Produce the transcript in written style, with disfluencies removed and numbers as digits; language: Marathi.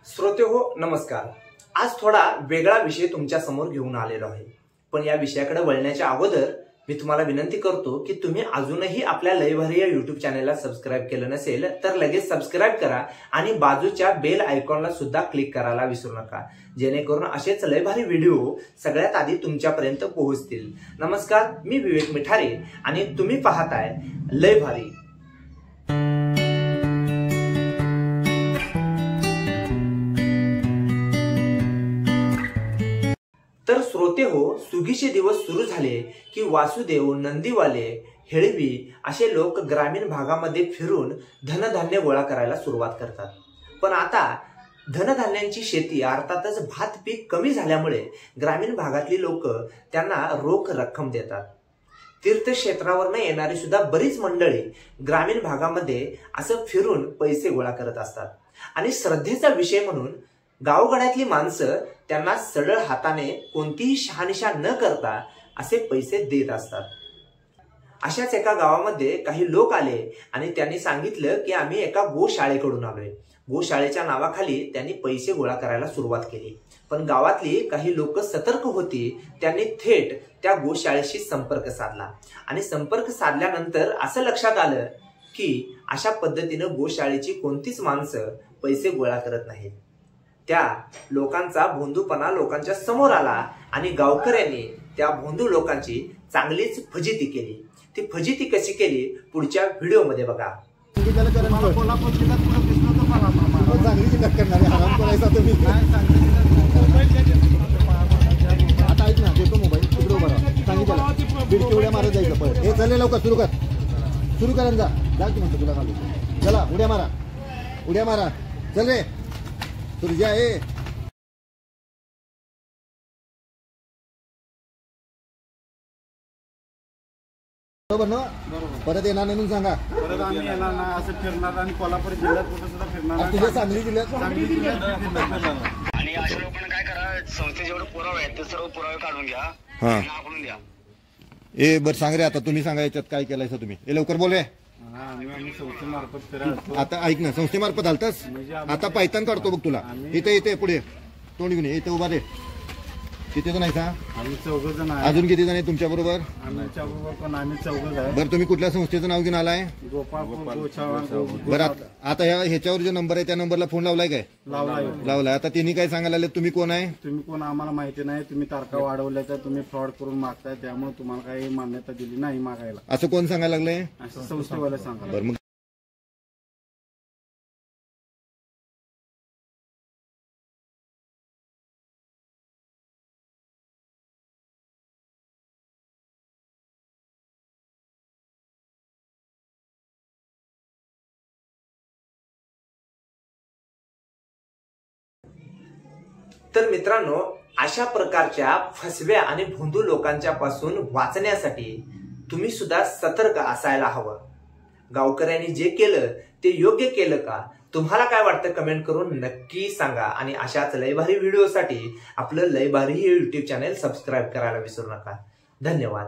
श्रोतेहो नमस्कार। आज थोडा वेगळा विषय तुमच्या समोर घेऊन आलेलो आहे, पण या विषयाकडे वळण्याच्या अगोदर मी तुम्हाला विनंती करतो की तुम्ही अजूनही आपल्या लय भारी या YouTube चॅनलला सबस्क्राइब केलं नसेल तर लगेच सबस्क्राइब करा आणि बाजूच्या बेल आयकॉनला सुद्धा क्लिक करायला विसरू नका, जेणेकरून असेच लय भारी व्हिडिओ सगळ्यात आधी तुमच्यापर्यंत पोहोचतील। नमस्कार, मी विवेक मिठारे आणि तुम्ही पाहताय लय भारी। तर श्रोते हो, सुगीचे दिवस सुरू झाले की वासुदेव, नंदीवाले, हेळवी असे लोक ग्रामीण भागामध्ये फिरून धनधान्य गोळा करायला सुरुवात करतात। पण आता धनधान्यांची शेती अर्थातच भात पीक कमी झाल्यामुळे ग्रामीण भागातली लोक त्यांना रोख रक्कम देतात। तीर्थक्षेत्रावरनं येणारी सुद्धा बरीच मंडळी ग्रामीण भागामध्ये असं फिरून पैसे गोळा करत असतात आणि श्रद्धेचा विषय म्हणून गावगड्यातली माणसं त्यांना सरळ हाताने कोणतीही शहानिशा न करता असे पैसे देत असतात। अशाच एका गावामध्ये काही लोक आले आणि त्यांनी सांगितलं की आम्ही एका गोशाळेकडून आलोय। गोशाळेच्या नावाखाली त्यांनी पैसे गोळा करायला सुरुवात केली, पण गावातली काही लोक सतर्क होती। त्यांनी थेट त्या गोशाळेशी संपर्क साधला आणि संपर्क साधल्यानंतर असं लक्षात आलं की अशा पद्धतीनं गोशाळेची कोणतीच माणसं पैसे गोळा करत नाहीत। त्या लोकांचा भोंदूपणा लोकांच्या समोर आला आणि गावकऱ्यांनी त्या भोंदू लोकांची चांगलीच फजिती केली। ती फजिती कशी केली पुढच्या व्हिडिओमध्ये बघा। सुरू करा, चला उड्या मारा, उड्या मारा, चल रे तुझ्या ए बरोबर ना? परत येणार नाही म्हणून सांगा। परत आम्ही येणार नाही असं फिरणार आणि कोल्हापूर जिल्ह्यात कुठे सुद्धा फिरणार, तुझ्या सांगली जिल्ह्यात आणि अशा लोकांना काय करा, संस्थे जेवढे पुरावे आहेत ते सर्व पुरावे काढून घ्या, आपण द्या। ए बर सांग रे, आता तुम्ही सांगा याच्यात काय केलाय तुम्ही, हे लवकर बोल रे। संस्थेमार्फत फिरायला आता ऐक ना, संस्थेमार्फत आलतास, आता पायतान काढतो बघ तुला। इथे इथे पुढे तोंड घेऊन इथे उभा रे। किती जण आहे? आम्ही 4 जण आहे। अजून किती जण आहे तुमच्या बरोबर? आमच्या बरोबर पण आम्ही 4 आहे। बरं, तुम्ही कुठल्या संस्थेचं नाव घेऊन आलाय? बरं, आता ह्याच्यावर जो नंबर आहे त्या नंबरला फोन लावलाय काय? लावलाय। आता त्यांनी काय सांगायला लागले, तुम्ही कोण आहे? तुम्ही कोण आम्हाला माहिती नाही, तुम्ही तारखा वाढवल्याच्या, तुम्ही फ्रॉड करून मागताय, त्यामुळे तुम्हाला काही मान्यता दिली नाही मागायला, असं कोण सांगायला लागले? असं संस्थेवाले सांगा। बरं, मग तर मित्रांनो, अशा प्रकारच्या फसव्या आणि भोंदू लोकांच्या पासून वाचण्यासाठी तुम्ही सुद्धा सतर्क असायला हवं। गावकऱ्यांनी जे केलं ते योग्य केलं का? तुम्हाला काय वाटतं कमेंट करून नक्की सांगा आणि अशाच लयभारी व्हिडिओसाठी आपलं लयभारी हे YouTube चॅनल सबस्क्राइब करायला विसरू नका। धन्यवाद।